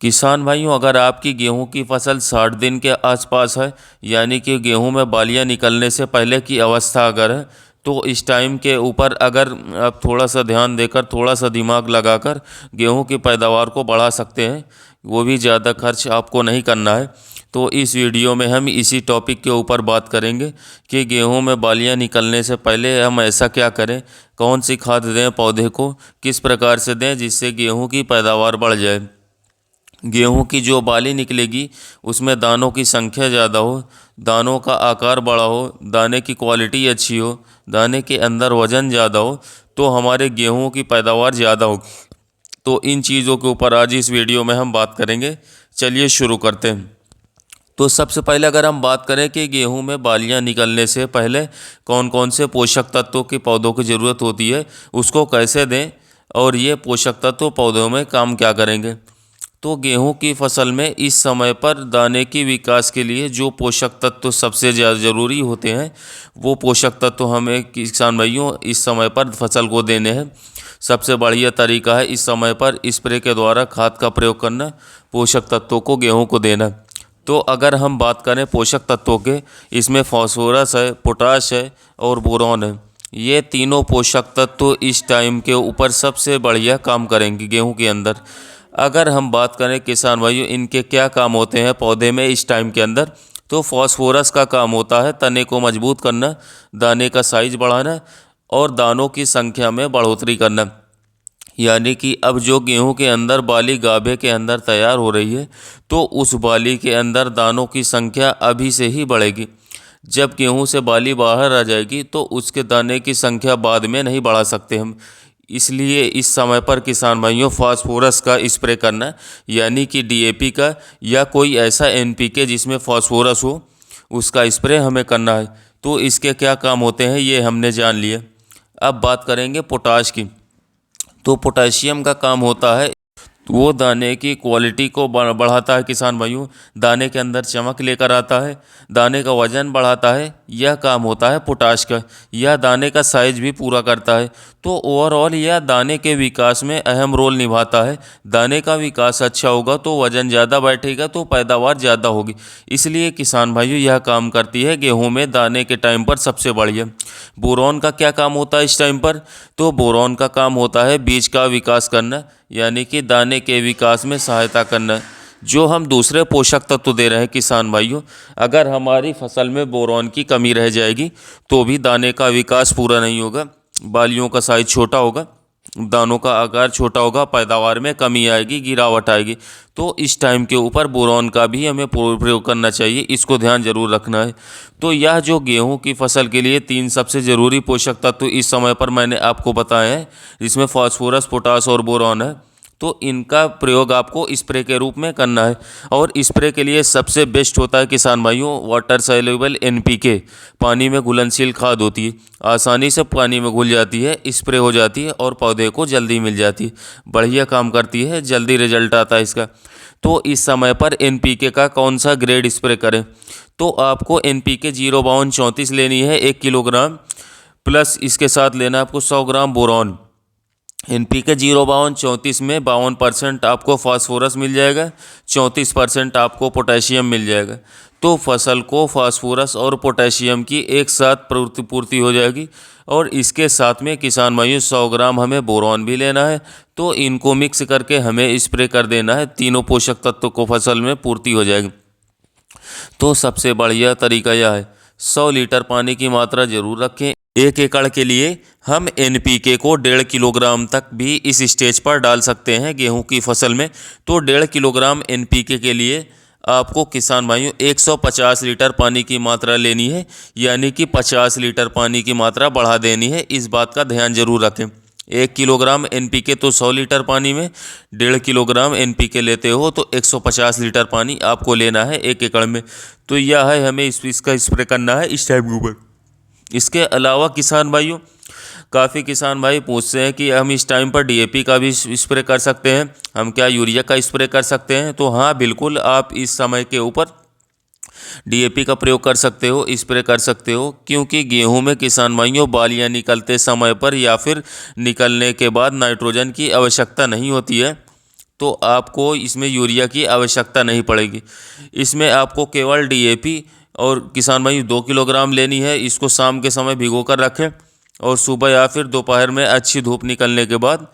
किसान भाइयों, अगर आपकी गेहूं की फसल 60 दिन के आसपास है, यानी कि गेहूं में बालियां निकलने से पहले की अवस्था अगर है, तो इस टाइम के ऊपर अगर आप थोड़ा सा ध्यान देकर, थोड़ा सा दिमाग लगाकर गेहूं की पैदावार को बढ़ा सकते हैं। वो भी ज़्यादा खर्च आपको नहीं करना है। तो इस वीडियो में हम इसी टॉपिक के ऊपर बात करेंगे कि गेहूं में बालियां निकलने से पहले हम ऐसा क्या करें, कौन सी खाद दें पौधे को, किस प्रकार से दें जिससे गेहूं की पैदावार बढ़ जाए। गेहूं की जो बाली निकलेगी उसमें दानों की संख्या ज़्यादा हो, दानों का आकार बड़ा हो, दाने की क्वालिटी अच्छी हो, दाने के अंदर वज़न ज़्यादा हो, तो हमारे गेहूं की पैदावार ज़्यादा होगी। तो इन चीज़ों के ऊपर आज इस वीडियो में हम बात करेंगे। चलिए शुरू करते हैं। तो सबसे पहले अगर हम बात करें कि गेहूं में बालियां निकलने से पहले कौन कौन से पोषक तत्वों की पौधों की ज़रूरत होती है, उसको कैसे दें और ये पोषक तत्व पौधों में काम क्या करेंगे। तो गेहूं की फसल में इस समय पर दाने की विकास के लिए जो पोषक तत्व सबसे ज़्यादा ज़रूरी होते हैं, वो पोषक तत्व हमें किसान भाइयों इस समय पर फसल को देने हैं। सबसे बढ़िया तरीका है इस समय पर स्प्रे के द्वारा खाद का प्रयोग करना, पोषक तत्वों को गेहूं को देना। तो अगर हम बात करें पोषक तत्वों के, इसमें फास्फोरस है, पोटाश है और बोरॉन है। ये तीनों पोषक तत्व इस टाइम के ऊपर सबसे बढ़िया काम करेंगे गेहूं के अंदर। अगर हम बात करें किसान भाइयों, इनके क्या काम होते हैं पौधे में इस टाइम के अंदर, तो फास्फोरस का काम होता है तने को मजबूत करना, दाने का साइज बढ़ाना और दानों की संख्या में बढ़ोतरी करना। यानी कि अब जो गेहूं के अंदर बाली गाभे के अंदर तैयार हो रही है, तो उस बाली के अंदर दानों की संख्या अभी से ही बढ़ेगी। जब गेहूं से बाली बाहर आ जाएगी तो उसके दाने की संख्या बाद में नहीं बढ़ा सकते हम। इसलिए इस समय पर किसान भाइयों फास्फोरस का स्प्रे करना, यानी कि डीएपी का या कोई ऐसा एनपीके जिसमें फास्फोरस हो, उसका स्प्रे हमें करना है। तो इसके क्या काम होते हैं ये हमने जान लिया। अब बात करेंगे पोटाश की। तो पोटेशियम का काम होता है, वो दाने की क्वालिटी को बढ़ाता है किसान भाइयों, दाने के अंदर चमक लेकर आता है, दाने का वजन बढ़ाता है। यह काम होता है पोटाश का। यह दाने का साइज भी पूरा करता है। तो ओवरऑल यह दाने के विकास में अहम रोल निभाता है। दाने का विकास अच्छा होगा तो वजन ज़्यादा बैठेगा, तो पैदावार ज़्यादा होगी। इसलिए किसान भाइयों यह काम करती है गेहूं में दाने के टाइम पर सबसे बढ़िया। बोरॉन का क्या काम होता है इस टाइम पर, तो बोरॉन का काम होता है बीज का विकास करना, यानी कि दाने के विकास में सहायता करना। जो हम दूसरे पोषक तत्व दे रहे हैं किसान भाइयों, अगर हमारी फसल में बोरॉन की कमी रह जाएगी तो भी दाने का विकास पूरा नहीं होगा, बालियों का साइज छोटा होगा, दानों का आकार छोटा होगा, पैदावार में कमी आएगी, गिरावट आएगी। तो इस टाइम के ऊपर बोरॉन का भी हमें प्रयोग करना चाहिए, इसको ध्यान जरूर रखना है। तो यह जो गेहूं की फसल के लिए 3 सबसे ज़रूरी पोषक तत्व इस समय पर मैंने आपको बताए हैं, जिसमें फास्फोरस, पोटाश और बोरॉन है। तो इनका प्रयोग आपको स्प्रे के रूप में करना है। और स्प्रे के लिए सबसे बेस्ट होता है किसान भाइयों वाटर सॉल्युबल एनपीके, पानी में घुलनशील खाद होती है, आसानी से पानी में घुल जाती है, स्प्रे हो जाती है और पौधे को जल्दी मिल जाती है, बढ़िया काम करती है, जल्दी रिजल्ट आता है इसका। तो इस समय पर एनपीके का कौन सा ग्रेड स्प्रे करें, तो आपको एनपीके 05234 लेनी है 1 किलोग्राम, प्लस इसके साथ लेना है आपको 100 ग्राम बोरॉन। एनपीके 05234 में 52% आपको फास्फोरस मिल जाएगा, 34% आपको पोटेशियम मिल जाएगा। तो फसल को फास्फोरस और पोटेशियम की एक साथ पूर्ति हो जाएगी। और इसके साथ में किसान भाइयों 100 ग्राम हमें बोरॉन भी लेना है। तो इनको मिक्स करके हमें स्प्रे कर देना है, तीनों पोषक तत्वों को फसल में पूर्ति हो जाएगी। तो सबसे बढ़िया तरीका यह है, 100 लीटर पानी की मात्रा जरूर रखें। 1 एकड़ के लिए हम एनपीके को 1.5 किलोग्राम तक भी इस स्टेज पर डाल सकते हैं गेहूं की फसल में। तो 1.5 किलोग्राम एनपीके के लिए आपको किसान भाइयों 150 लीटर पानी की मात्रा लेनी है, यानी कि 50 लीटर पानी की मात्रा बढ़ा देनी है। इस बात का ध्यान जरूर रखें। 1 किलोग्राम एनपीके तो 100 लीटर पानी में, 1.5 किलोग्राम एनपीके लेते हो तो 150 लीटर पानी आपको लेना है 1 एकड़ में। तो यह है, हमें इसका स्प्रे करना है इस टाइम के ऊपर। इसके अलावा किसान भाइयों, काफ़ी किसान भाई पूछते हैं कि हम इस टाइम पर डीएपी का भी स्प्रे कर सकते हैं, हम क्या यूरिया का स्प्रे कर सकते हैं। तो हाँ बिल्कुल, आप इस समय के ऊपर डीएपी का प्रयोग कर सकते हो, स्प्रे कर सकते हो। क्योंकि गेहूं में किसान भाइयों बालियां निकलते समय पर या फिर निकलने के बाद नाइट्रोजन की आवश्यकता नहीं होती है। तो आपको इसमें यूरिया की आवश्यकता नहीं पड़ेगी। इसमें आपको केवल डीएपी और किसान भाई 2 किलोग्राम लेनी है। इसको शाम के समय भिगो कर रखें और सुबह या फिर दोपहर में अच्छी धूप निकलने के बाद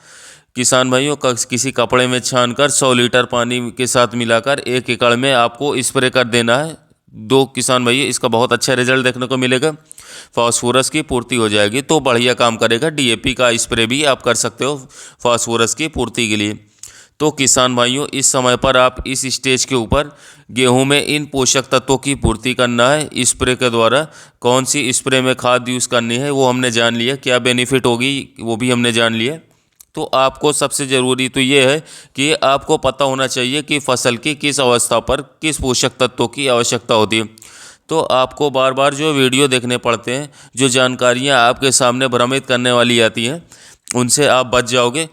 किसान भाइयों किसी कपड़े में छानकर 100 लीटर पानी के साथ मिलाकर 1 एकड़ में आपको स्प्रे कर देना है। दो किसान भाइयों, इसका बहुत अच्छा रिजल्ट देखने को मिलेगा। फास्फोरस की पूर्ति हो जाएगी तो बढ़िया काम करेगा। डीएपी का स्प्रे भी आप कर सकते हो फास्फोरस की पूर्ति के लिए। तो किसान भाइयों, इस समय पर आप इस स्टेज के ऊपर गेहूं में इन पोषक तत्वों की पूर्ति करना है। स्प्रे के द्वारा कौन सी स्प्रे में खाद यूज़ करनी है वो हमने जान लिया, क्या बेनिफिट होगी वो भी हमने जान लिया। तो आपको सबसे ज़रूरी तो ये है कि आपको पता होना चाहिए कि फसल की किस अवस्था पर किस पोषक तत्वों की आवश्यकता होती है। तो आपको बार बार जो वीडियो देखने पड़ते हैं, जो जानकारियाँ आपके सामने भ्रमित करने वाली आती हैं, उनसे आप बच जाओगे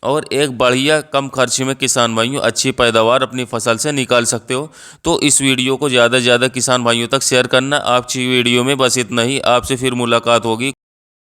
और एक बढ़िया कम खर्च में किसान भाइयों अच्छी पैदावार अपनी फसल से निकाल सकते हो। तो इस वीडियो को ज़्यादा से ज़्यादा किसान भाइयों तक शेयर करना। आपकी वीडियो में बस इतना ही। आपसे फिर मुलाकात होगी।